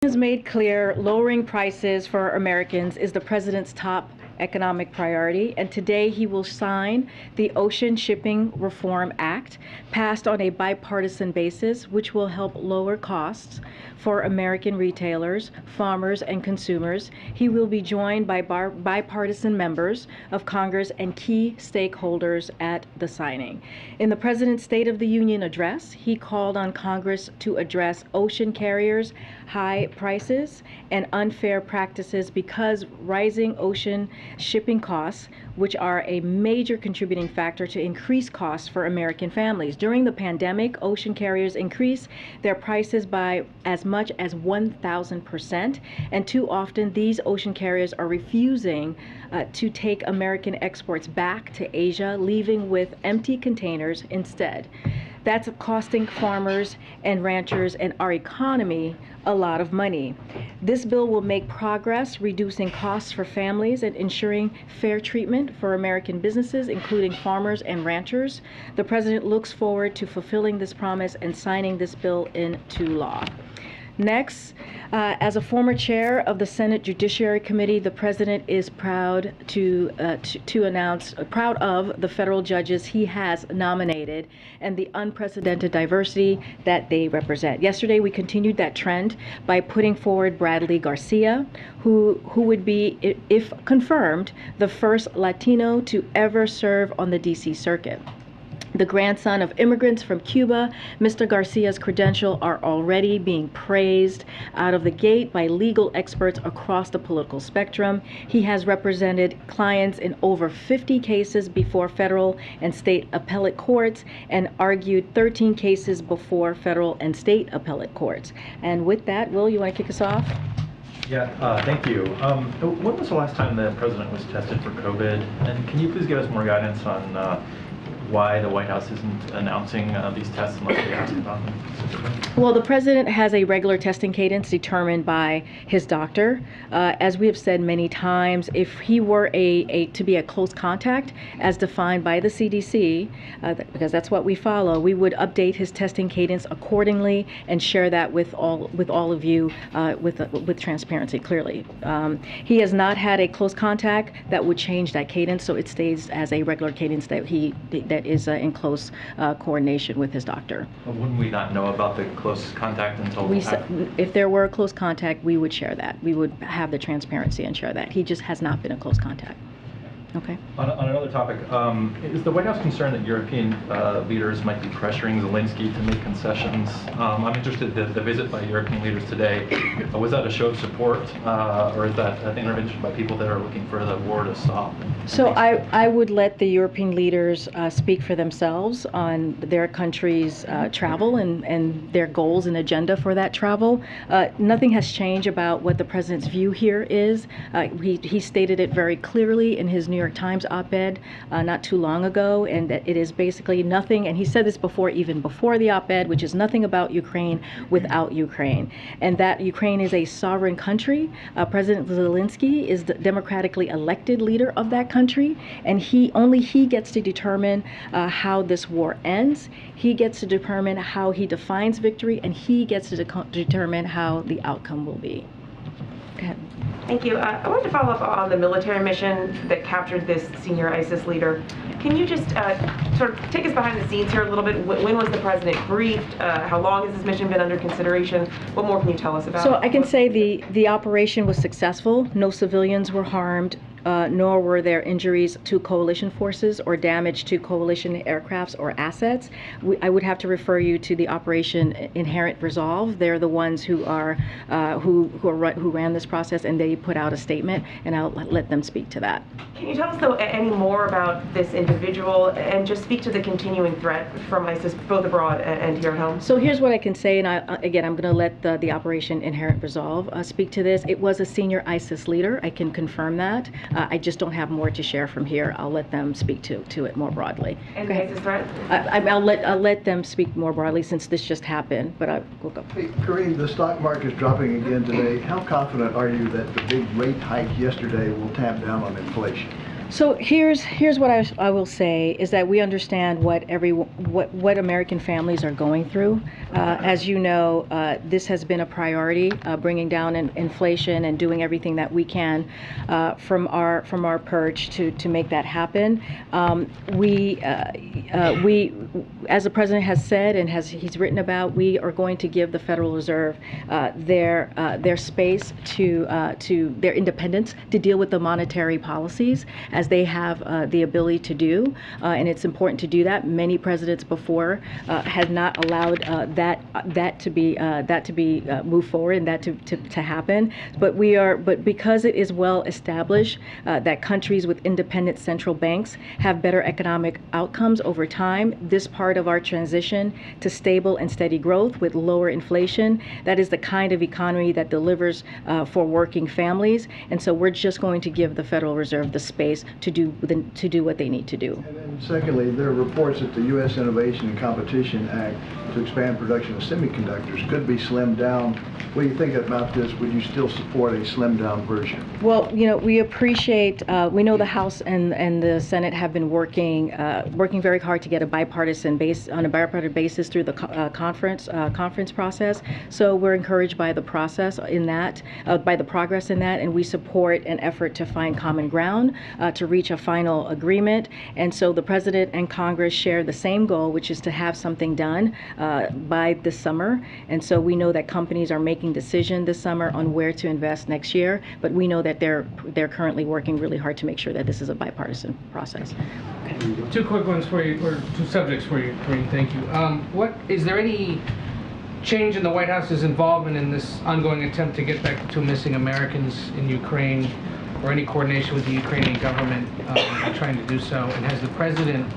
has made clear lowering prices for Americans is the president's top economic priority, and today he will sign the Ocean Shipping Reform Act, passed on a bipartisan basis, which will help lower costs for American retailers, farmers, and consumers. He will be joined by bipartisan members of Congress and key stakeholders at the signing. In the President's State of the Union address, he called on Congress to address ocean carriers' high prices and unfair practices because rising ocean shipping costs, which are a major contributing factor to increased costs for American families. During the pandemic, ocean carriers increased their prices by as much as 1,000%, and too often these ocean carriers are refusing to take American exports back to Asia, leaving with empty containers instead. That's costing farmers and ranchers and our economy a lot of money. This bill will make progress, reducing costs for families and ensuring fair treatment for American businesses, including farmers and ranchers. The president looks forward to fulfilling this promise and signing this bill into law. Next, as a former chair of the Senate Judiciary Committee, the president is proud to announce, proud of the federal judges he has nominated and the unprecedented diversity that they represent. Yesterday, we continued that trend by putting forward Bradley Garcia, who would be, if confirmed, the first Latino to ever serve on the D.C. Circuit. The grandson of immigrants from Cuba, Mr. Garcia's credentials are already being praised out of the gate by legal experts across the political spectrum. He has represented clients in over 50 cases before federal and state appellate courts and argued 13 cases before federal and state appellate courts. And with that, Will, you want to kick us off? Yeah, thank you. When was the last time the president was tested for COVID? And can you please give us more guidance on why the White House isn't announcing these tests unless they ask about them specifically? Well, the president has a regular testing cadence determined by his doctor. As we have said many times, if he were to be a close contact, as defined by the CDC, because that's what we follow, we would update his testing cadence accordingly and share that with all of you with transparency, clearly. He has not had a close contact that would change that cadence, so it stays as a regular cadence that is in close coordination with his doctor. Well, wouldn't we not know about the close contact until if there were a close contact, we would share that. We would have the transparency and share that. He just has not been a close contact. Okay. On another topic, is the White House concerned that European leaders might be pressuring Zelensky to make concessions? I'm interested in the visit by European leaders today. Was that a show of support, or is that an intervention by people that are looking for the war to stop? So I would let the European leaders speak for themselves on their country's travel and their goals and agenda for that travel. Nothing has changed about what the president's view here is. He stated it very clearly in his New York Times op-ed not too long ago, and that it is basically nothing, and he said this even before the op-ed, which is nothing about Ukraine without Ukraine, and that Ukraine is a sovereign country. President Zelensky is the democratically elected leader of that country, and only he gets to determine how this war ends. He gets to determine how he defines victory, and he gets to determine how the outcome will be. Go ahead. Thank you. I wanted to follow up on the military mission that captured this senior ISIS leader. Can you just sort of take us behind the scenes here a little bit? When was the president briefed? How long has this mission been under consideration? What more can you tell us about it? So I can say the operation was successful. No civilians were harmed. Nor were there injuries to coalition forces or damage to coalition aircrafts or assets. I would have to refer you to the Operation Inherent Resolve. They're the ones who ran this process, and they put out a statement, and I'll let them speak to that. Can you tell us, though, any more about this individual and just speak to the continuing threat from ISIS, both abroad and here at home? So here's what I can say, and again, I'm going to let the Operation Inherent Resolve speak to this. It was a senior ISIS leader. I can confirm that. I just don't have more to share from here. I'll let them speak to it more broadly. And the ISIS threat? I'll let them speak more broadly since this just happened, but we'll go. Hey, Karine, the stock market is dropping again today. How confident are you that the big rate hike yesterday will tamp down on inflation? So here's what I will say is that we understand what American families are going through. As you know, this has been a priority, bringing down inflation and doing everything that we can from our perch to make that happen. We, as the president has said and he's written about, we are going to give the Federal Reserve their space to their independence to deal with the monetary policies as they have the ability to do, and it's important to do that. Many presidents before had not allowed that to be moved forward and that to happen. But because it is well established that countries with independent central banks have better economic outcomes over time, this part of our transition to stable and steady growth with lower inflation, that is the kind of economy that delivers for working families. And so we're just going to give the Federal Reserve the space to do what they need to do. And then secondly, there are reports that the U.S. Innovation and Competition Act to expand production of semiconductors could be slimmed down. What do you think about this? Would you still support a slimmed down version? Well, we appreciate, we know the House and the Senate have been working very hard to get on a bipartisan basis through the conference process. So we're encouraged by the process in that, by the progress in that, and we support an effort to find common ground, to reach a final agreement. And so the President and Congress share the same goal, which is to have something done by this summer. And so we know that companies are making decisions this summer on where to invest next year, but we know that they're currently working really hard to make sure that this is a bipartisan process. Okay. Two quick ones for you, or two subjects for you, Karine. Thank you. Is there any change in the White House's involvement in this ongoing attempt to get back to missing Americans in Ukraine, or any coordination with the Ukrainian government trying to do so? And has the president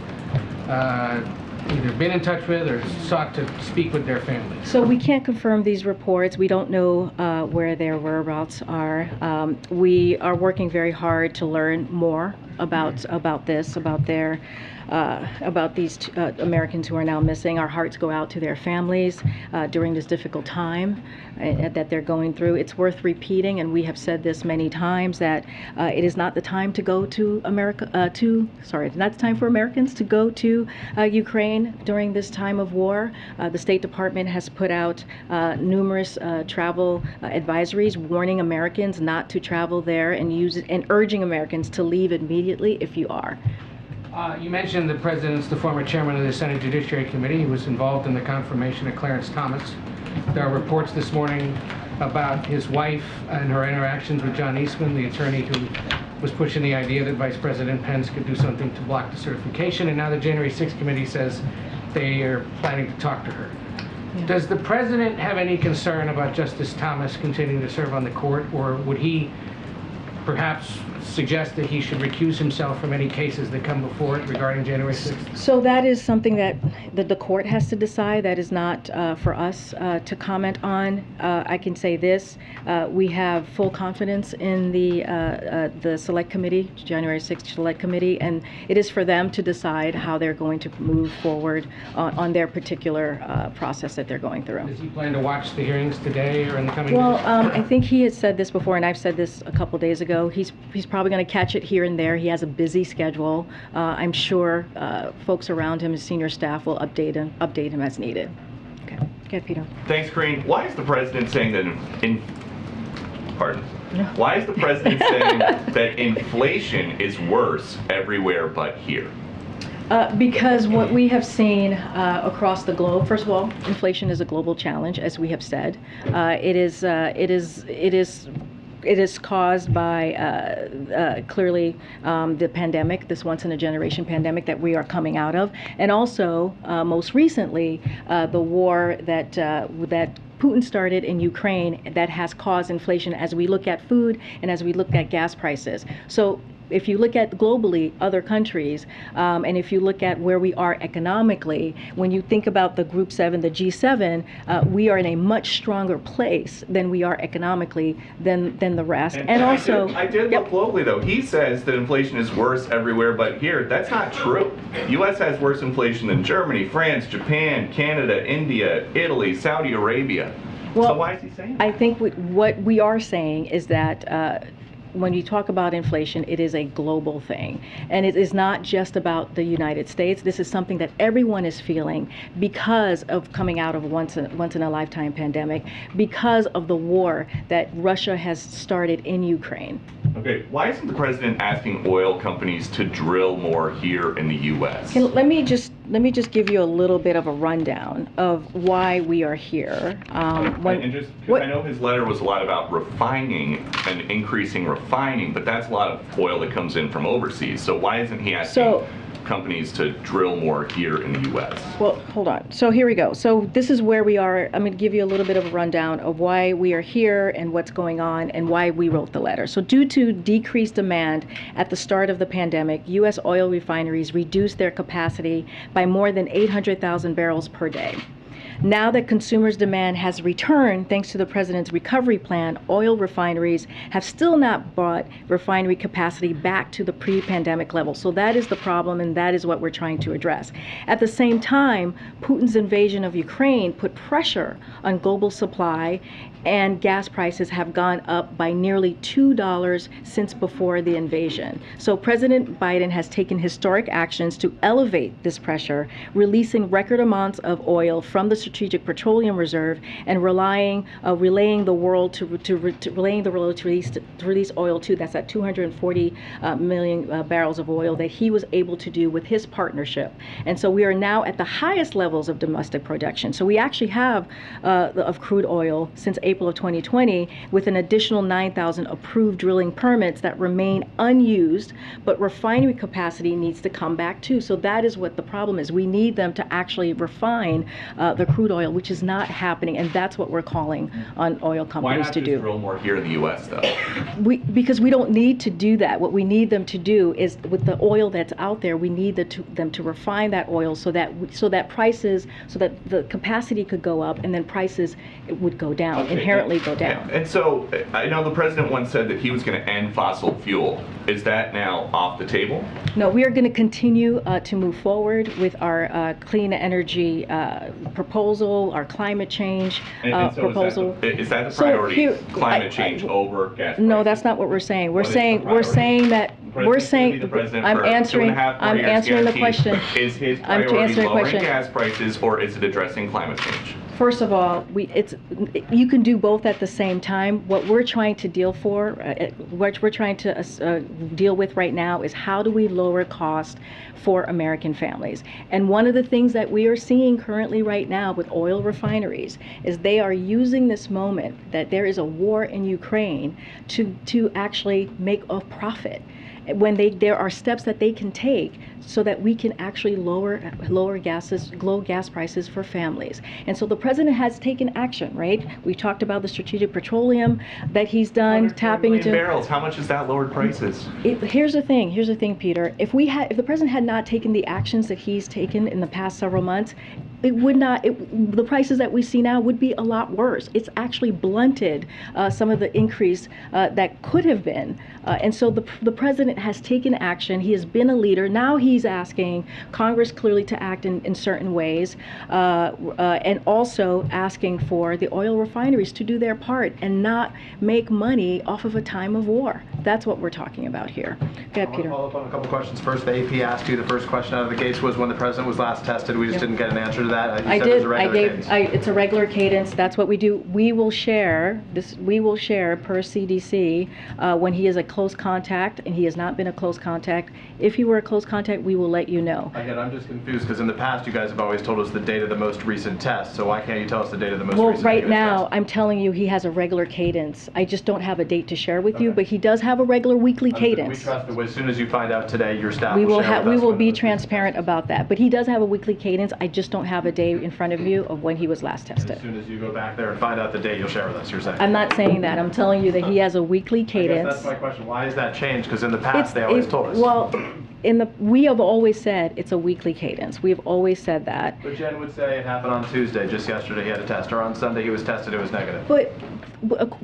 either been in touch with or sought to speak with their families? So we can't confirm these reports. We don't know where their whereabouts are. We are working very hard to learn more about these Americans who are now missing. Our hearts go out to their families during this difficult time that they're going through. It's worth repeating, and we have said this many times, that it is not the time to go to it's not the time for Americans to go to Ukraine during this time of war. The State Department has put out numerous travel advisories warning Americans not to travel there and urging Americans to leave immediately if you are. You mentioned the president's the former chairman of the Senate Judiciary Committee. He was involved in the confirmation of Clarence Thomas. There are reports this morning about his wife and her interactions with John Eastman, the attorney who was pushing the idea that Vice President Pence could do something to block the certification. And now the January 6th committee says they are planning to talk to her. Yeah. Does the president have any concern about Justice Thomas continuing to serve on the court, or would he perhaps suggest that he should recuse himself from any cases that come before it regarding January 6th? So that is something that the court has to decide. That is not for us to comment on. I can say this: we have full confidence in the Select Committee, January 6th Select Committee, and it is for them to decide how they're going to move forward on their particular process that they're going through. Does he plan to watch the hearings today or in the coming days? I think he had said this before, and I've said this a couple days ago. He's probably going to catch it here and there. He has a busy schedule. I'm sure folks around him, his senior staff, will update him as needed. Okay, Peter. Thanks, Karine. Why is the president saying that Why is the president saying that inflation is worse everywhere but here? Because what we have seen across the globe, first of all, inflation is a global challenge, as we have said. It is caused by clearly the pandemic, this once-in-a-generation pandemic that we are coming out of, and also most recently the war that Putin started in Ukraine that has caused inflation as we look at food and as we look at gas prices. So if you look at globally other countries, and if you look at where we are economically, when you think about the Group 7, the G7, we are in a much stronger place than we are economically than the rest. And also, I did look globally though. He says that inflation is worse everywhere but here. That's not true. U.S. has worse inflation than Germany, France, Japan, Canada, India, Italy, Saudi Arabia. Well, so why is he saying that? I think what we are saying is that when you talk about inflation, it is a global thing. And it is not just about the United States. This is something that everyone is feeling because of coming out of once in a lifetime pandemic, because of the war that Russia has started in Ukraine. Okay, why isn't the president asking oil companies to drill more here in the U.S.? Let me just give you a little bit of a rundown of why we are here. And just because I know his letter was a lot about refining and increasing refining, but that's a lot of oil that comes in from overseas. So why isn't he asking companies to drill more here in the U.S.? Well, hold on. So here we go. So this is where we are. I'm going to give you a little bit of a rundown of why we are here and what's going on and why we wrote the letter. So due to decreased demand at the start of the pandemic, U.S. oil refineries reduced their capacity by more than 800,000 barrels per day. Now that consumers' demand has returned thanks to the president's recovery plan, oil refineries have still not brought refinery capacity back to the pre-pandemic level. So that is the problem, and that is what we're trying to address. At the same time, Putin's invasion of Ukraine put pressure on global supply, and gas prices have gone up by nearly $2 since before the invasion. So President Biden has taken historic actions to elevate this pressure, releasing record amounts of oil from the Strategic Petroleum Reserve and relaying the world to release oil to. That's at 240 million barrels of oil that he was able to do with his partnership. And so we are now at the highest levels of domestic production. So we actually have of crude oil since April of 2020, with an additional 9,000 approved drilling permits that remain unused, but refinery capacity needs to come back too. So that is what the problem is. We need them to actually refine the crude oil, which is not happening, and that's what we're calling on oil companies to do. Why not just drill more here in the U.S. though? Because we don't need to do that. What we need them to do is, with the oil that's out there, we need them to refine that oil so that the capacity could go up, and then prices would go down. Inherently go down. And so I know the president once said that he was going to end fossil fuel. Is that now off the table? No, we are going to continue to move forward with our clean energy proposal, our climate change proposal. Is that the priority? Climate change over gas prices? No, that's not what we're saying. I'm answering the question. Is his priority lowering gas prices, or is it addressing climate change? First of all, you can do both at the same time. What we're trying to deal with right now is how do we lower cost for American families. And one of the things that we are seeing currently right now with oil refineries is they are using this moment that there is a war in Ukraine to actually make a profit. When there are steps that they can take so that we can actually lower gas prices for families. And so the president has taken action, right? We talked about the strategic petroleum that he's done, tapping into barrels. How much has that lowered prices? Here's the thing, Peter. If the president had not taken the actions that he's taken in the past several months, the prices that we see now would be a lot worse. It's actually blunted some of the increase that could have been. And so the president has taken action. He has been a leader. Now he's asking Congress clearly to act in certain ways, and also asking for the oil refineries to do their part and not make money off of a time of war. That's what we're talking about here. Go ahead, Peter. I want to follow up on a couple questions. First, the AP asked you, the first question out of the gates was when the president was last tested. We just didn't get an answer to that. I did. It's a regular cadence. That's what we do. We will share per CDC when he is a close contact, and he has not been a close contact. If he were a close contact, we will let you know. Again, I'm just confused because in the past you guys have always told us the date of the most recent test. So why can't you tell us the date of the most recent test? Well, right now I'm telling you he has a regular cadence. I just don't have a date to share with you, but he does have a regular weekly cadence. We trust that as soon as you find out today, your staff will share with us. We will be transparent about that. But he does have a weekly cadence. I just don't have a day in front of you of when he was last tested. As soon as you go back there and find out the date, you'll share with us, you're saying? I'm not saying that. I'm telling you that he has a weekly cadence. I guess that's my question. Why has that changed? Because in the past, they always told us. Well, we have always said it's a weekly cadence. We have always said that. But Jen would say it happened on Tuesday. Just yesterday he had a test. Or on Sunday he was tested, it was negative.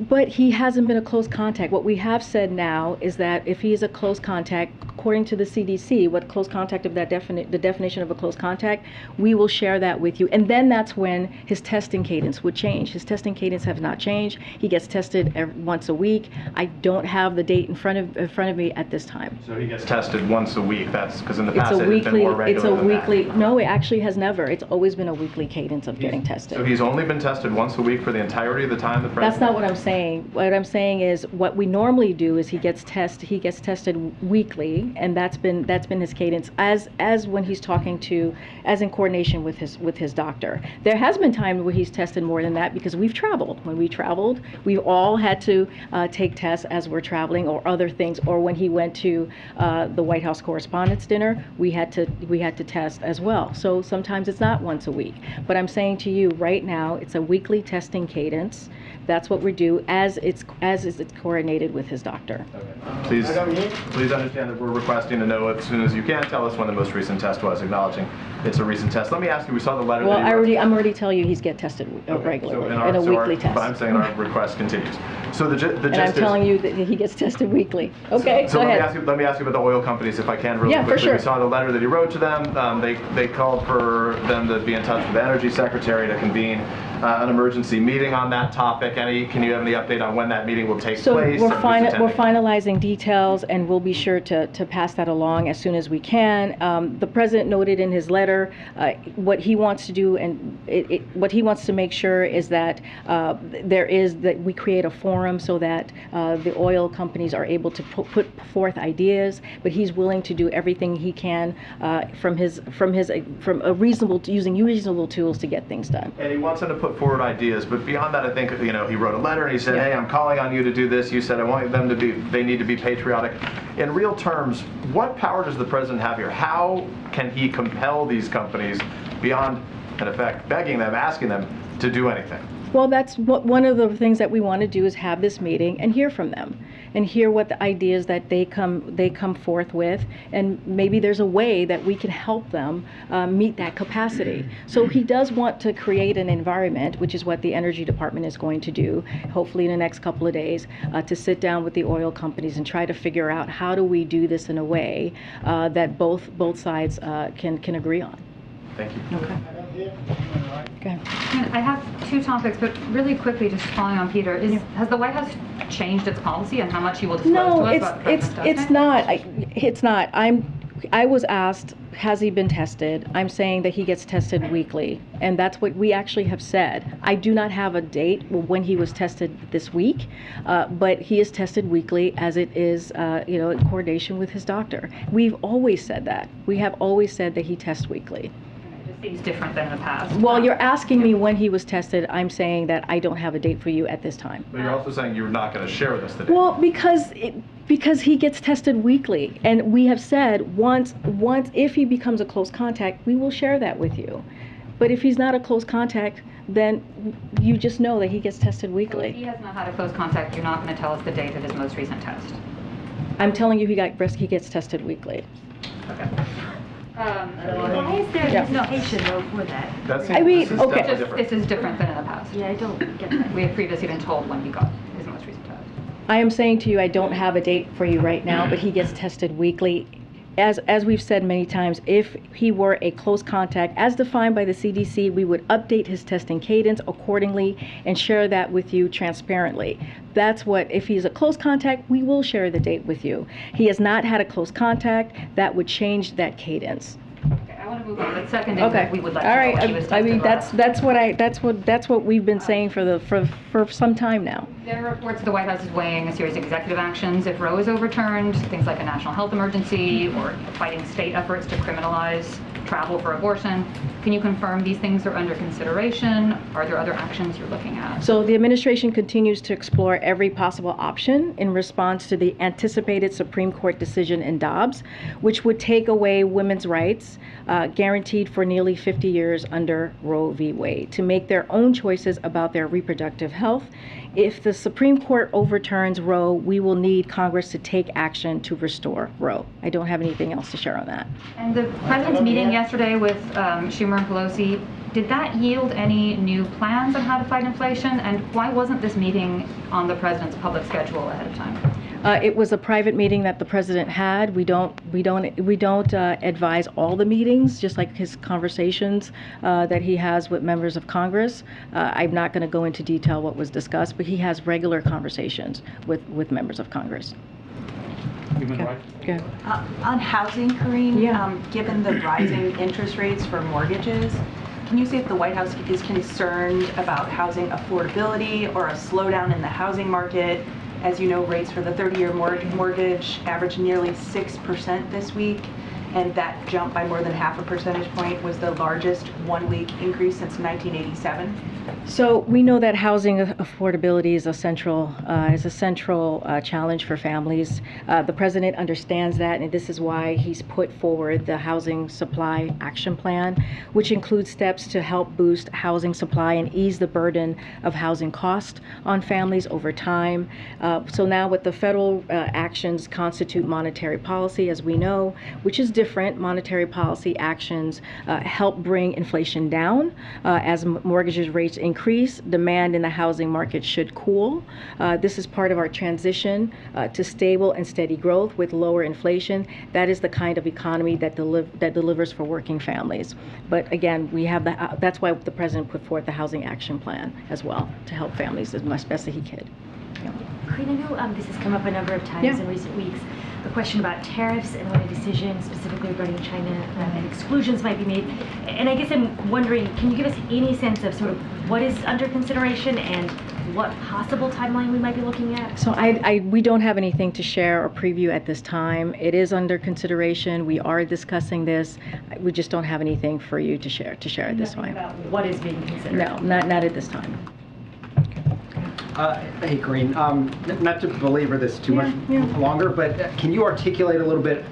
But he hasn't been a close contact. What we have said now is that if he is a close contact, according to the CDC, what close contact of that the definition of a close contact, we will share that with you. And then that's when his testing cadence would change. His testing cadence has not changed. He gets tested once a week. I don't have the date in front of me at this time. So he gets tested once a week. That's because in the past It's a it had been weekly. more regular It's a than weekly. that. No, it actually has never. It's always been a weekly cadence of getting tested. So he's only been tested once a week for the entirety of the time the president. That's not what I'm saying. What I'm saying is what we normally do is he gets tested weekly, and that's been his cadence as when he's talking to, as in coordination with his doctor. There has been times where he's tested more than that because we've traveled. When we traveled, we've all had to take tests as we're traveling or other things. Or when he went to the White House Correspondents' Dinner, we had to test as well. So sometimes it's not once a week. But I'm saying to you right now, it's a weekly testing cadence. That's what we do as it's coordinated with his doctor. Please understand that we're requesting to know as soon as you can. Tell us when the most recent test was, acknowledging it's a recent test. Let me ask you, we saw the letter Well, that he wrote. I'm already telling you he's get tested regularly in a weekly test. But I'm saying our request continues. So the gist and I'm telling you that he gets tested weekly. Okay, so go ahead. let me ask you about the oil companies, if I can, really quickly. For sure. We saw the letter that he wrote to them. They called for them to be in touch with the Energy Secretary to convene an emergency meeting on that topic. Can you have any update on when that meeting will take place? We're finalizing details, and we'll be sure to pass that along as soon as we can. The president noted in his letter what he wants to do, and what he wants to make sure is that that we create a forum so that the oil companies are able to put forth ideas. But he's willing to do everything he can using reasonable tools to get things done. And he wants them to put forward ideas, but beyond that, I think he wrote a letter and he said, hey, I'm calling on you to do this. You said they need to be patriotic. In real terms, what power does the president have here? How can he compel these companies beyond, in effect, begging them, asking them to do anything? Well, that's one of the things that we want to do is have this meeting and hear from them and hear what the ideas that they come forth with, and maybe there's a way that we can help them meet that capacity. So he does want to create an environment, which is what the Energy Department is going to do, hopefully in the next couple of days, to sit down with the oil companies and try to figure out how do we do this in a way that both sides can agree on. Thank you. Okay. Okay. I have two topics, but really quickly, just following on Peter, has the White House changed its policy on how much you will disclose to us about president testing? It's not. I was asked, has he been tested? I'm saying that he gets tested weekly, and that's what we actually have said. I do not have a date when he was tested this week, but he is tested weekly as it is, in coordination with his doctor. We've always said that. We have always said that he tests weekly. Seems different than in the past. Well, you're asking me when he was tested. I'm saying that I don't have a date for you at this time. But you're also saying you're not going to share with us the date. Well, because he gets tested weekly, and we have said once if he becomes a close contact, we will share that with you. But if he's not a close contact, then you just know that he gets tested weekly. So if he has not had a close contact, you're not going to tell us the date of his most recent test. I'm telling you, he gets tested weekly. Okay. Why is there hesitation though for that? This is different than in the past. Yeah, I don't get that. We have previously been told when he got his most recent test. I am saying to you, I don't have a date for you right now, but he gets tested weekly. As we've said many times, if he were a close contact, as defined by the CDC, we would update his testing cadence accordingly and share that with you transparently. That's what, if he's a close contact, we will share the date with you. He has not had a close contact, that would change that cadence. Okay, I want to move on. But second, we would like to know when he was tested. I mean, that's what we've been saying for some time now. There are reports the White House is weighing a series of executive actions if Roe is overturned, things like a national health emergency or fighting state efforts to criminalize travel for abortion. Can you confirm these things are under consideration? Are there other actions you're looking at? So the administration continues to explore every possible option in response to the anticipated Supreme Court decision in Dobbs, which would take away women's rights guaranteed for nearly 50 years under Roe v. Wade to make their own choices about their reproductive health. If the Supreme Court overturns Roe, we will need Congress to take action to restore Roe. I don't have anything else to share on that. And the president's meeting yesterday with Schumer and Pelosi, did that yield any new plans on how to fight inflation? And why wasn't this meeting on the president's public schedule ahead of time? It was a private meeting that the president had. We don't advise all the meetings, just like his conversations that he has with members of Congress. I'm not going to go into detail what was discussed, but he has regular conversations with members of Congress. Human rights. Okay. On housing, Karine, Yeah. Given the rising interest rates for mortgages, can you say if the White House is concerned about housing affordability or a slowdown in the housing market? As you know, rates for the 30-year mortgage averaged nearly 6% this week, and that jump by more than half a percentage point was the largest one-week increase since 1987. So we know that housing affordability is a central challenge for families. The president understands that, and this is why he's put forward the Housing Supply Action Plan, which includes steps to help boost housing supply and ease the burden of housing cost on families over time. So now with the federal actions constitute monetary policy, as we know, which is different. Monetary policy actions help bring inflation down as mortgage rates increase. Demand in the housing market should cool. This is part of our transition to stable and steady growth with lower inflation. That is the kind of economy that delivers for working families. But again, we have that's why the president put forth the Housing Action Plan as well, to help families as much best as he could. Yeah. Karine, I know this has come up a number of times in recent weeks. The question about tariffs and when a decision specifically regarding China and exclusions might be made. And I guess I'm wondering, can you give us any sense of sort of what is under consideration and what possible timeline we might be looking at? So we don't have anything to share or preview at this time. It is under consideration. We are discussing this. We just don't have anything for you to share at this time. About what is being considered? No, not at this time. Hey, Karine, not to belabor this too much longer, but can you articulate a little bit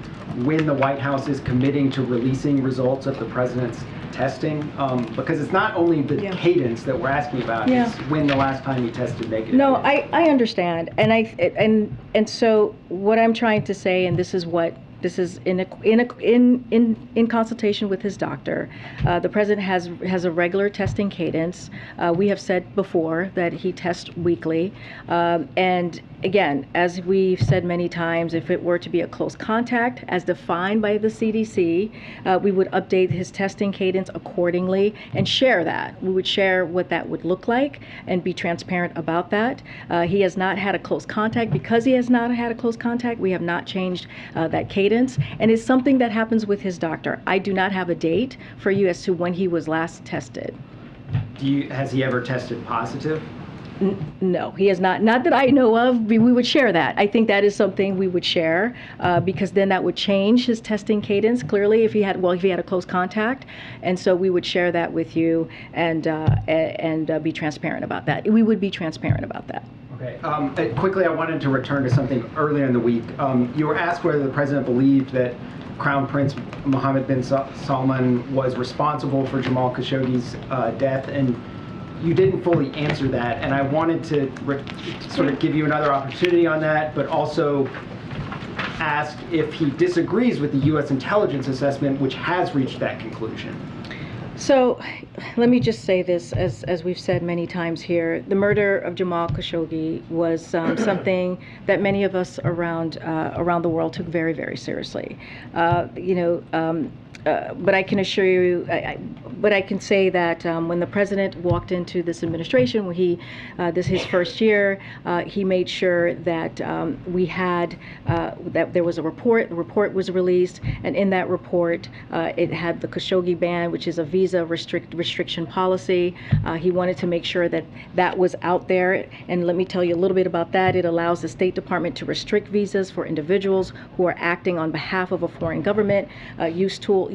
when the White House is committing to releasing results of the president's testing? Because it's not only the cadence that we're asking about, it's when the last time he tested negative. No, I understand. And so what I'm trying to say, and this is in consultation with his doctor. The president has a regular testing cadence. We have said before that he tests weekly, and again, as we've said many times, if it were to be a close contact as defined by the CDC, we would update his testing cadence accordingly and share that. We would share what that would look like and be transparent about that. He has not had a close contact. Because he has not had a close contact, we have not changed that cadence, and it's something that happens with his doctor. I do not have a date for you as to when he was last tested. Has he ever tested positive? No, he has not. Not that I know of. We would share that. I think that is something we would share because then that would change his testing cadence clearly if he had a close contact, and so we would share that with you and be transparent about that. We would be transparent about that. Okay. Quickly, I wanted to return to something earlier in the week. You were asked whether the president believed that Crown Prince Mohammed bin Salman was responsible for Jamal Khashoggi's death, and you didn't fully answer that, and I wanted to sort of give you another opportunity on that, but also ask if he disagrees with the U.S. intelligence assessment, which has reached that conclusion. So let me just say this, as we've said many times here, the murder of Jamal Khashoggi was something that many of us around the world took very, very seriously. But I can assure you, but I can say that when the president walked into this administration, when this his first year, he made sure that we had that there was a report. The report was released, and in that report, it had the Khashoggi ban, which is a visa restriction policy. He wanted to make sure that that was out there, and let me tell you a little bit about that. It allows the State Department to restrict visas for individuals who are acting on behalf of a foreign government,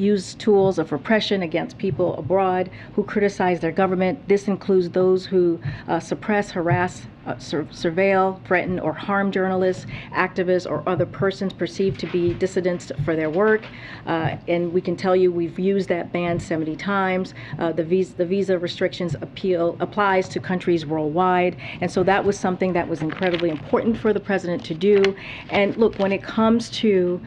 use tools of repression against people abroad who criticize their government. This includes those who suppress, harass, surveil, threaten, or harm journalists, activists, or other persons perceived to be dissidents for their work. And we can tell you we've used that ban 70 times. The visa restrictions applies to countries worldwide. And so that was something that was incredibly important for the president to do. And look, when it comes to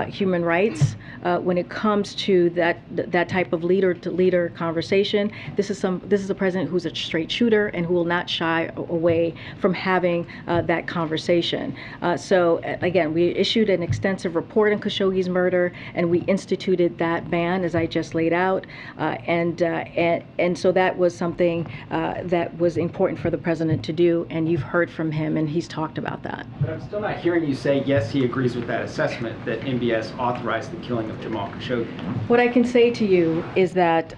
human rights, when it comes to that type of leader-to-leader conversation, this is a president who's a straight shooter and who will not shy away from having that conversation. So again, we issued an extensive report on Khashoggi's murder, and we instituted that ban, as I just laid out, and so that was something that was important for the president to do, and you've heard from him, and he's talked about that. But I'm still not hearing you say, yes, he agrees with that assessment that NBS authorized the killing of Jamal Khashoggi. What I can say to you is that,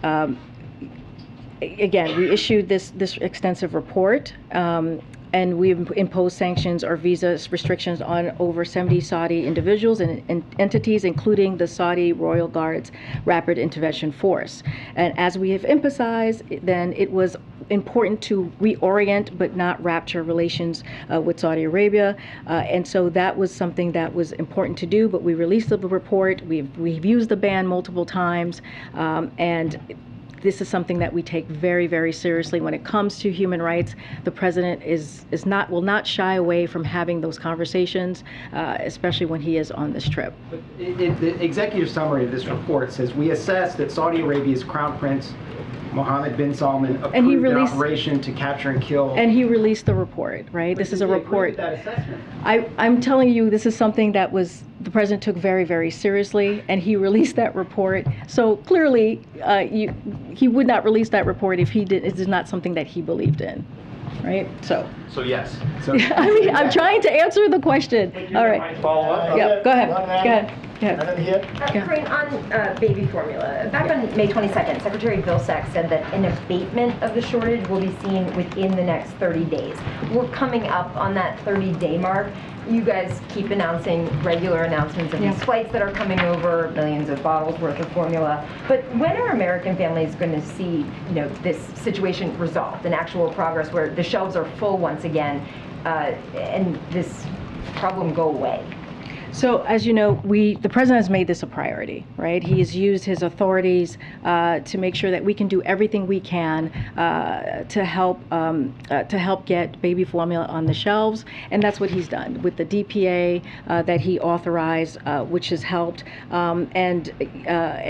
again, we issued this extensive report, and we've imposed sanctions or visa restrictions on over 70 Saudi individuals and entities, including the Saudi Royal Guard's Rapid Intervention Force. And as we have emphasized, then it was important to reorient but not rupture relations with Saudi Arabia. And so that was something that was important to do, but we released the report. We've used the ban multiple times, and this is something that we take very, very seriously when it comes to human rights. The president will not shy away from having those conversations, especially when he is on this trip. But the executive summary of this report says, we assess that Saudi Arabia's Crown Prince Mohammed bin Salman approved an operation to capture and kill. And he released the report, right? This is a report. That assessment. I'm telling you, this is something that the president took very, very seriously, and he released that report. So clearly, he would not release that report if it is not something that he believed in, right? So yes. So, I mean, I'm trying to answer the question. All right. Follow up. Yeah, go ahead. Go ahead. Karine, on baby formula, back on May 22nd, Secretary Vilsack said that an abatement of the shortage will be seen within the next 30 days. We're coming up on that 30-day mark. You guys keep announcing regular announcements of these flights that are coming over, millions of bottles worth of formula. But when are American families going to see, this situation resolved, an actual progress where the shelves are full once again, and this problem go away? So, as you know, the president has made this a priority, right? He has used his authorities to make sure that we can do everything we can to help get baby formula on the shelves, and that's what he's done with the DPA that he authorized, which has helped. And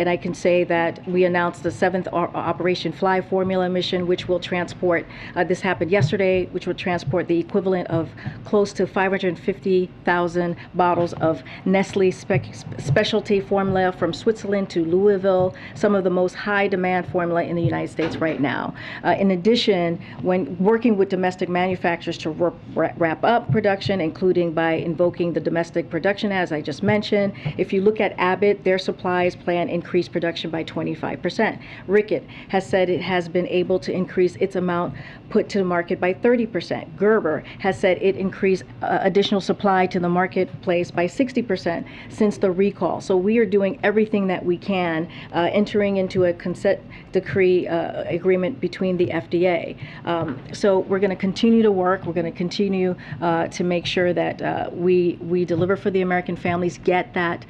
I can say that we announced the 7th Operation Fly Formula mission, which will transport. This happened yesterday, which will transport the equivalent of close to 550,000 bottles of Nestle specialty formula from Switzerland to Louisville, some of the most high demand formula in the United States right now. In addition, when working with domestic manufacturers to wrap up production, including by invoking the Domestic Production Act, as I just mentioned. If you look at Abbott, their supplies plan increased production by 25%. Rickett has said it has been able to increase its amount put to the market by 30%. Gerber has said it increased additional supply to the marketplace by 60% since the recall. So we are doing everything that we can, entering into a consent decree agreement between the FDA. So we're going to continue to work. We're going to continue to make sure that we deliver for the American families, get that,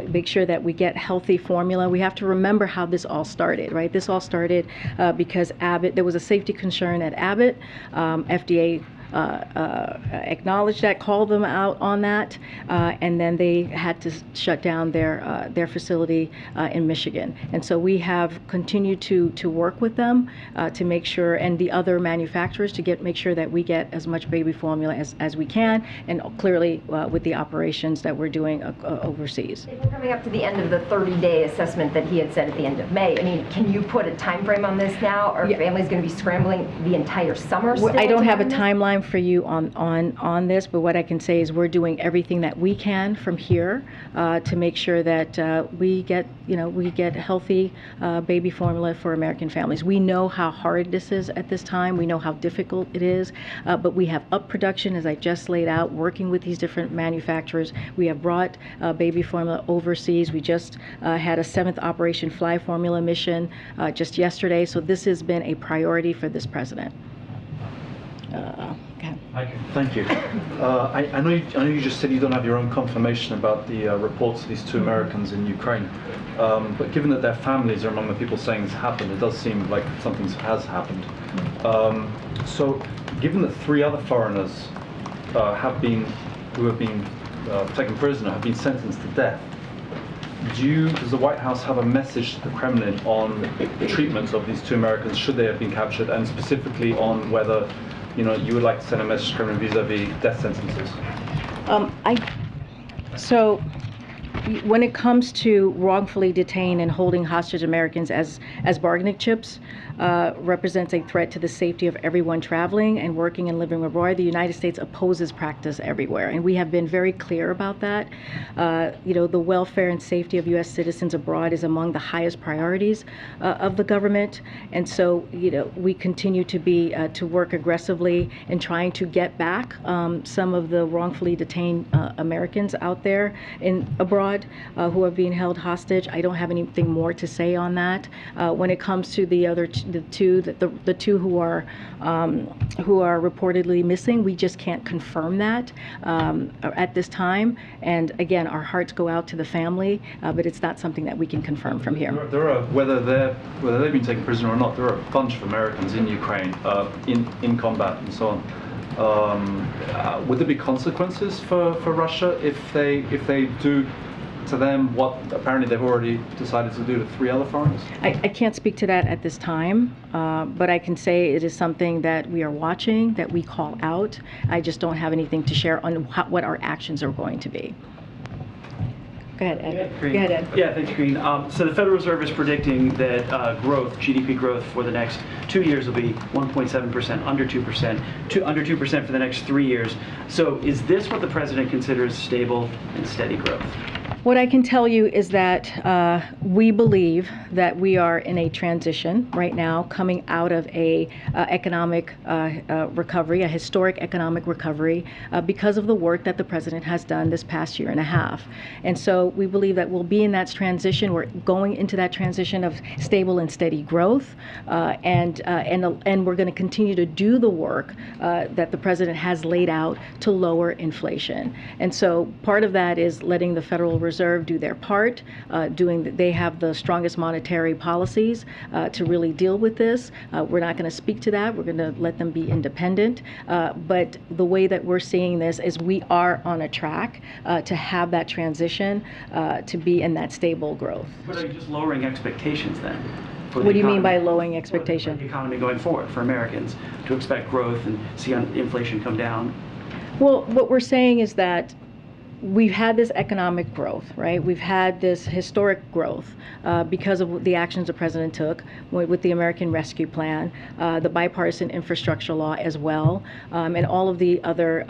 make sure that we get healthy formula. We have to remember how this all started, right? This all started because Abbott, there was a safety concern at Abbott. FDA acknowledged that, called them out on that, and then they had to shut down their facility in Michigan. And so we have continued to work with them to make sure, and the other manufacturers to make sure that we get as much baby formula as we can, and clearly with the operations that we're doing overseas. If we're coming up to the end of the 30-day assessment that he had said at the end of May, I mean, can you put a time frame on this now? Are families going to be scrambling the entire summer still? I don't have a timeline for you on this, but what I can say is we're doing everything that we can from here to make sure that we get healthy baby formula for American families. We know how hard this is at this time. We know how difficult it is, but we have up production, as I just laid out, working with these different manufacturers. We have brought baby formula overseas. We just had a 7th Operation Fly Formula mission just yesterday, so this has been a priority for this president. Thank you. I know you just said you don't have your own confirmation about the reports of these 2 Americans in Ukraine, but given that their families are among the people saying this happened, it does seem like something has happened. So, given that 3 other foreigners who have been taken prisoner, have been sentenced to death, does the White House have a message to the Kremlin on the treatment of these 2 Americans should they have been captured, and specifically on whether you would like to send a message to Kremlin vis-a-vis death sentences? So when it comes to wrongfully detained and holding hostage Americans as bargaining chips, represents a threat to the safety of everyone traveling and working and living abroad. The United States opposes practice everywhere, and we have been very clear about that. The welfare and safety of U.S. citizens abroad is among the highest priorities of the government, and so we continue to work aggressively in trying to get back some of the wrongfully detained Americans out there abroad who are being held hostage. I don't have anything more to say on that. When it comes to the other the two who are reportedly missing, we just can't confirm that at this time. And again, our hearts go out to the family, but it's not something that we can confirm from here. There are, whether they've been taken prisoner or not, there are a bunch of Americans in Ukraine in combat and so on. Would there be consequences for Russia if they do to them what apparently they've already decided to do to 3 other foreigners? I can't speak to that at this time, but I can say it is something that we are watching, that we call out. I just don't have anything to share on what our actions are going to be. Go ahead, Ed. Go ahead, Ed. Yeah, thanks, Karine. So the Federal Reserve is predicting that GDP growth for the next 2 years will be 1.7%, under 2%, under 2% for the next 3 years. So is this what the president considers stable and steady growth? What I can tell you is that we believe that we are in a transition right now, coming out of a economic recovery, a historic economic recovery, because of the work that the president has done this past year and a half. And so we believe that we'll be in that transition. We're going into that transition of stable and steady growth, and we're going to continue to do the work that the president has laid out to lower inflation. And so part of that is letting the Federal Reserve do their part, they have the strongest monetary policies to really deal with this. We're not going to speak to that. We're going to let them be independent. But the way that we're seeing this is we are on a track to have that transition to be in that stable growth. But are you just lowering expectations then? What do you mean by lowering expectation? For the economy going forward, for Americans to expect growth and see inflation come down? Well, what we're saying is that we've had this economic growth, right? We've had this historic growth because of the actions the president took with the American Rescue Plan, the bipartisan infrastructure law as well, and all of the other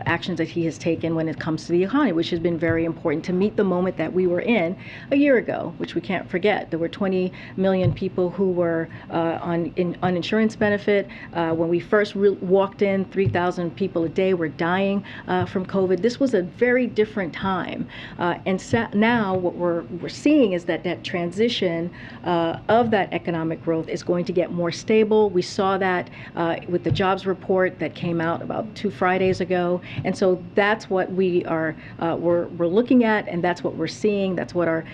actions that he has taken when it comes to the economy, which has been very important to meet the moment that we were in a year ago, which we can't forget. There were 20 million people who were on insurance benefit. When we first walked in, 3,000 people a day were dying from COVID. This was a very different time, and now what we're seeing is that transition of that economic growth is going to get more stable. We saw that with the jobs report that came out about 2 Fridays ago, and so that's what we're looking at, and that's what we're seeing. That's what our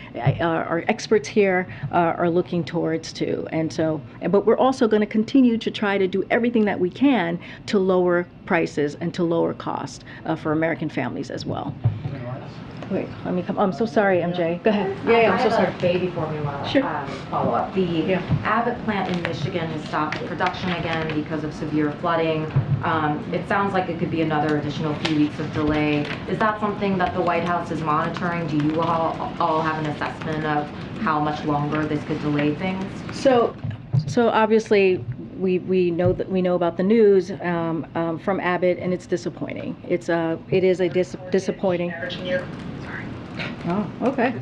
experts here are looking towards too. And so, but we're also going to continue to try to do everything that we can to lower prices and to lower cost for American families as well. Wait, let me come. I'm so sorry, MJ. Go ahead. Yeah, I'm so sorry. Baby formula follow-up. The Abbott plant in Michigan has stopped production again because of severe flooding. It sounds like it could be another additional few weeks of delay. Is that something that the White House is monitoring? Do you all have an assessment of how much longer this could delay things? So obviously, we know about the news from Abbott, and it's disappointing. It is a disappointing. Oh, okay.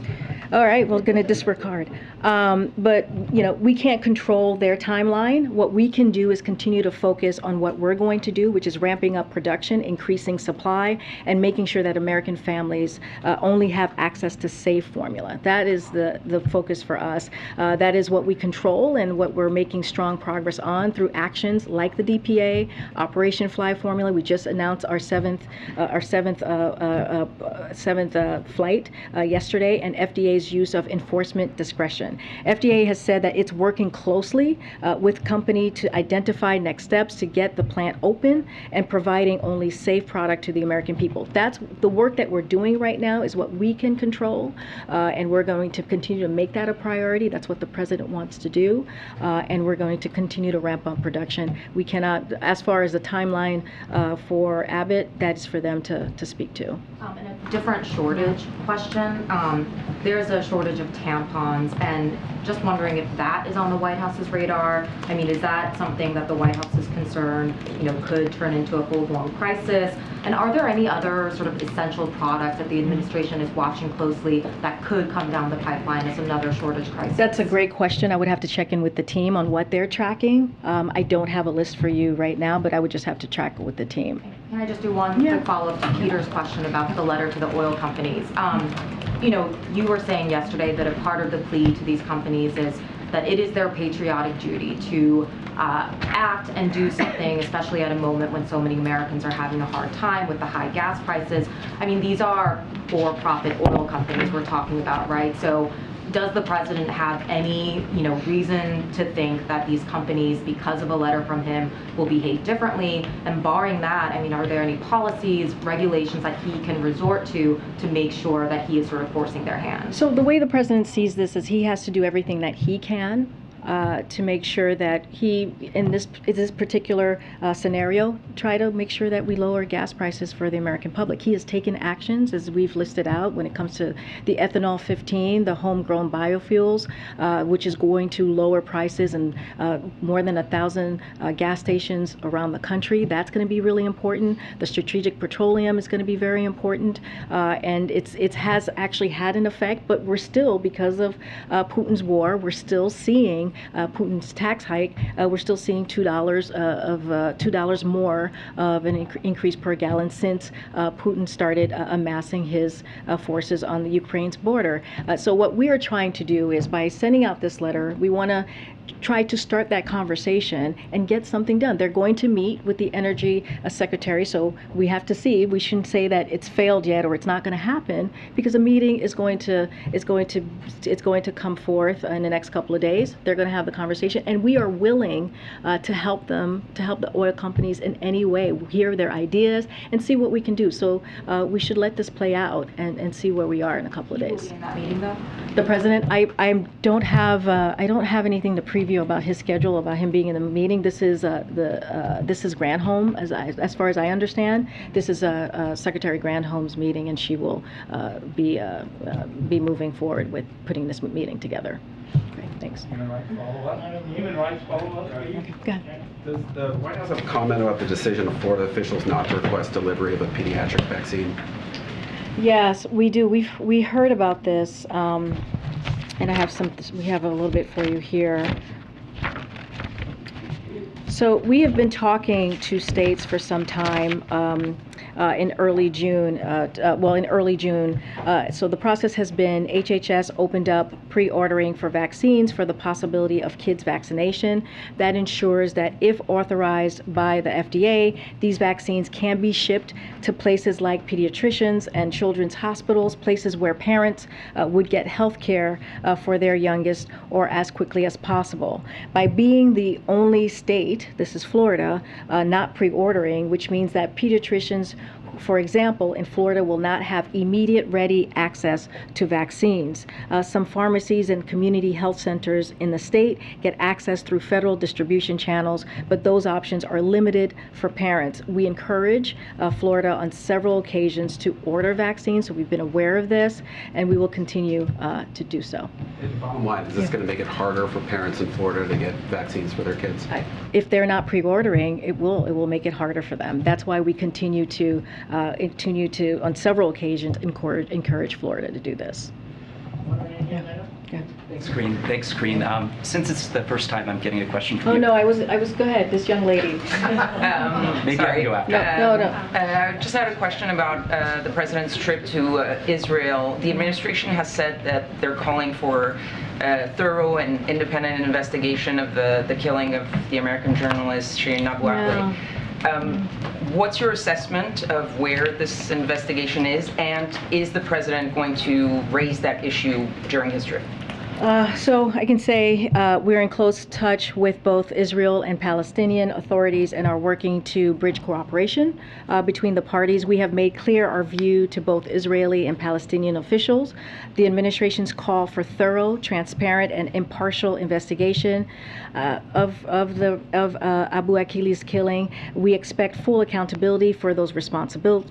All right, we're going to disregard. But, we can't control their timeline. What we can do is continue to focus on what we're going to do, which is ramping up production, increasing supply, and making sure that American families only have access to safe formula. That is the focus for us. That is what we control and what we're making strong progress on through actions like the DPA, Operation Fly Formula. We just announced our seventh flight yesterday, and FDA FDA's use of enforcement discretion. FDA has said that it's working closely with company to identify next steps to get the plant open and providing only safe product to the American people. That's the work that we're doing right now is what we can control, and we're going to continue to make that a priority. That's what the president wants to do, and we're going to continue to ramp up production. We cannot, as far as the timeline for Abbott, that is for them to speak to. In a different shortage question, there's a shortage of tampons, and just wondering if that is on the White House's radar. I mean, is that something that the White House is concerned, could turn into a full-blown crisis? And are there any other sort of essential products that the administration is watching closely that could come down the pipeline as another shortage crisis? That's a great question. I would have to check in with the team on what they're tracking. I don't have a list for you right now, but I would just have to track it with the team. Can I just do one quick follow-up to Peter's question about the letter to the oil companies? You were saying yesterday that a part of the plea to these companies is that it is their patriotic duty to act and do something, especially at a moment when so many Americans are having a hard time with the high gas prices. I mean, these are for-profit oil companies we're talking about, right? So does the president have any, reason to think that these companies, because of a letter from him, will behave differently? And barring that, I mean, are there any policies, regulations that he can resort to make sure that he is sort of forcing their hand? So the way the president sees this is he has to do everything that he can to make sure that he, in this particular scenario, try to make sure that we lower gas prices for the American public. He has taken actions, as we've listed out, when it comes to the ethanol 15, the homegrown biofuels, which is going to lower prices in more than 1,000 gas stations around the country. That's going to be really important. The strategic petroleum is going to be very important, and it has actually had an effect, but we're still, because of Putin's war, we're still seeing Putin's tax hike, we're still seeing $2 more of an increase per gallon since Putin started amassing his forces on the Ukraine's border. So what we are trying to do is, by sending out this letter, we want to try to start that conversation and get something done. They're going to meet with the energy secretary, so we have to see. We shouldn't say that it's failed yet or it's not going to happen, because a meeting is going to come forth in the next couple of days. They're going to have the conversation, and we are willing to help them, to help the oil companies in any way, hear their ideas and see what we can do. So we should let this play out and see where we are in a couple of days. In that meeting, though? The president, I don't have anything to preview about his schedule, about him being in the meeting. This is Granholm, as far as I understand. This is Secretary Granholm's meeting, and she will be moving forward with putting this meeting together. Great, thanks. Human rights follow-up. Human rights follow-up. Go ahead. Does the White House have a comment about the decision of Florida officials not to request delivery of a pediatric vaccine? Yes, we do. We heard about this, and we have a little bit for you here. So we have been talking to states for some time. In early June. So the process has been HHS opened up pre-ordering for vaccines for the possibility of kids vaccination. That ensures that if authorized by the FDA, these vaccines can be shipped to places like pediatricians and children's hospitals, places where parents would get health care for their youngest, or as quickly as possible. By being the only state, this is Florida, not pre-ordering, which means that pediatricians, for example, in Florida, will not have immediate ready access to vaccines. Some pharmacies and community health centers in the state get access through federal distribution channels, but those options are limited for parents. We encourage Florida on several occasions to order vaccines, so we've been aware of this, and we will continue to do so. Bottom line, is this going to make it harder for parents in Florida to get vaccines for their kids? If they're not pre-ordering, it will make it harder for them. That's why we continue to on several occasions, encourage Florida to do this. Thanks, Karine. Since it's the first time I'm getting a question from you. Oh no, I was. Go ahead, this young lady. Maybe I can go after. No. Just had a question about the president's trip to Israel. The administration has said that they're calling for a thorough and independent investigation of the killing of the American journalist Shirin Abu Akleh. What's your assessment of where this investigation is, and is the president going to raise that issue during his trip? So I can say we're in close touch with both Israel and Palestinian authorities and are working to bridge cooperation between the parties. We have made clear our view to both Israeli and Palestinian officials. The administration's call for thorough, transparent, and impartial investigation of Abu Aqila's killing. We expect full accountability for those responsible.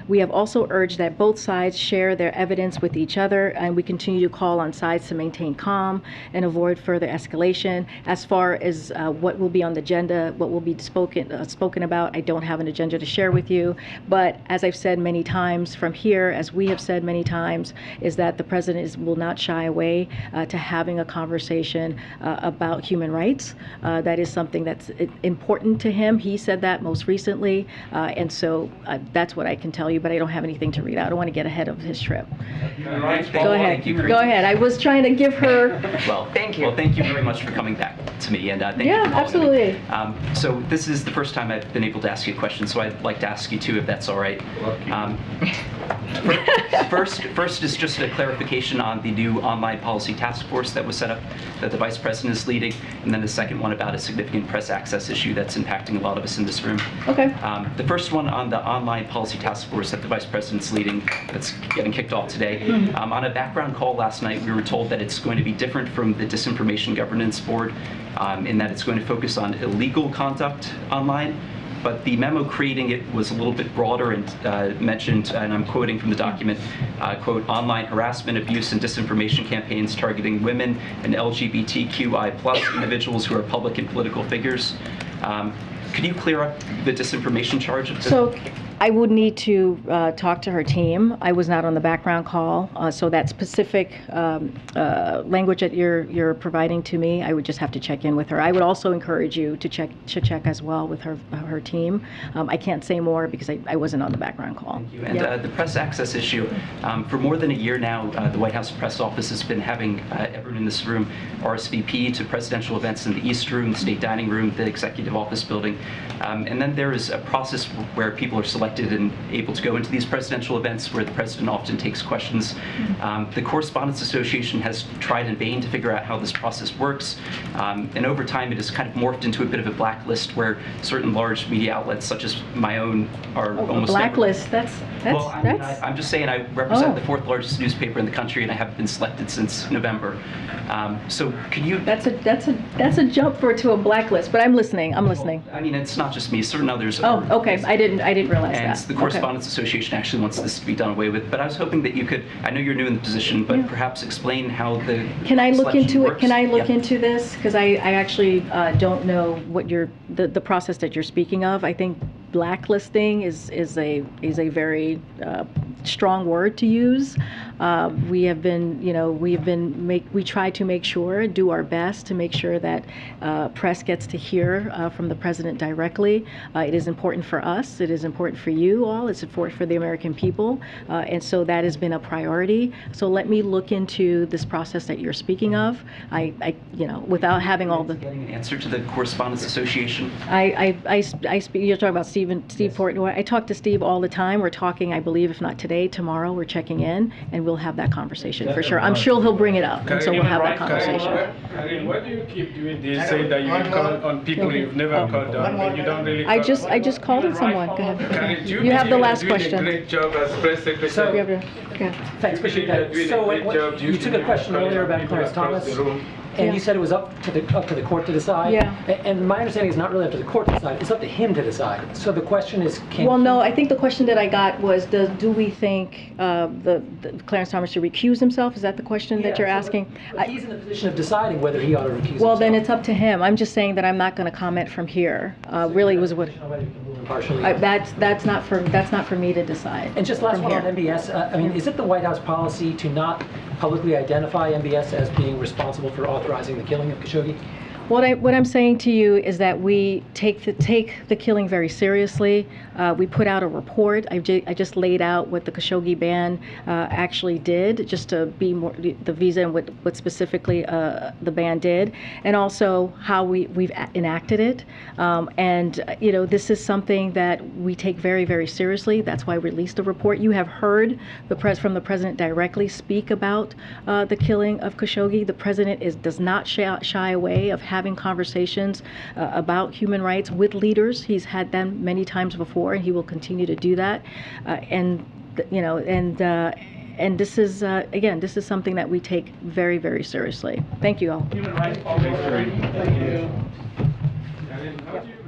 We have also urged that both sides share their evidence with each other, and we continue to call on sides to maintain calm and avoid further escalation. As far as what will be on the agenda, what will be spoken about, I don't have an agenda to share with you. But as I've said many times from here, as we have said many times, is that the president will not shy away to having a conversation about human rights. That is something that's important to him. He said that most recently, and so that's what I can tell you. But I don't have anything to read out. I don't want to get ahead of his trip. Go ahead. Go ahead. I was trying to give her. Well, thank you. Well, thank you very much for coming back to me, and thank you for calling absolutely. me. So this is the first time I've been able to ask you a question, so I'd like to ask you too, if that's all right. First is just a clarification on the new online policy task force that was set up that the Vice President is leading, and then the second one about a significant press access issue that's impacting a lot of us in this room. Okay. The first one on the online policy task force that the Vice President's leading, that's getting kicked off today. On a background call last night, we were told that it's going to be different from the Disinformation Governance Board in that it's going to focus on illegal conduct online. But the memo creating it was a little bit broader and mentioned, and I'm quoting from the document, quote, online harassment, abuse, and disinformation campaigns targeting women and LGBTQI+ individuals who are public and political figures. Could you clear up the disinformation charge? So I would need to talk to her team. I was not on the background call, so that specific language that you're providing to me, I would just have to check in with her. I would also encourage you to check as well with her team. I can't say more because I wasn't on the background call. Thank you. And the press access issue, for more than a year now, the White House press office has been having everyone in this room RSVP to presidential events in the East Room, the State Dining Room, the Executive Office Building. And then there is a process where people are selected and able to go into these presidential events where the president often takes questions. The Correspondents Association has tried in vain to figure out how this process works. And over time, it has kind of morphed into a bit of a blacklist where certain large media outlets, such as my own, are almost blacklist. I'm just saying I represent the 4th largest newspaper in the country, and I haven't been selected since November. So can you? That's a jump to a blacklist. But I'm listening. Well, I mean, it's not just me. Certain others. Okay. I didn't realize that. And the Correspondents Association actually wants this to be done away with. But I was hoping that you could. I know you're new in the position, but perhaps explain how the. Can I look into works? it? Can I look into this? Because I actually don't know what the process that you're speaking of. I think blacklisting is a very strong word to use. We have been, we try to make sure, do our best to make sure that press gets to hear from the president directly. It is important for us. It is important for you all. It's important for the American people. And so that has been a priority. So let me look into this process that you're speaking of. Without having all the. Getting an answer to the Correspondents Association. You're talking about Steve Portnoy. I talk to Steve all the time. We're talking, I believe, if not today, tomorrow, we're checking in, and we'll have that conversation for sure. I'm sure he'll bring it up, and so we'll have that conversation. Karine, why do you keep doing this, saying that you will call on people you've never called on, when you don't really I just called on someone. Go ahead. Karine, You have the last question. A great job as press secretary. Thanks, appreciate that. So you took a question earlier about Clarence Thomas, and you said it was up to the court to decide. Yeah. And my understanding is not really up to the court to decide; it's up to him to decide. So the question is, no, I think the question that I got was, do we think the Clarence Thomas should recuse himself? Is that the question that you're asking? But he's in the position of deciding whether he ought to recuse himself. Well, then it's up to him. I'm just saying that I'm not going to comment from here. Really, was what. That's not for me to decide. And just last one on MBS. Is it the White House policy to not publicly identify MBS as being responsible for authorizing the killing of Khashoggi? What I'm saying to you is that we take the killing very seriously. We put out a report. I just laid out what the Khashoggi ban actually did, just to be more the visa and what specifically the ban did, and also how we've enacted it. And this is something that we take very, very seriously. That's why we released the report. You have heard from the president directly speak about the killing of Khashoggi. The president does not shy away of having conversations about human rights with leaders. He's had them many times before, and he will continue to do that. And this is again, this is something that we take very, very seriously. Thank you all. Human rights policy. Thank you. Yep.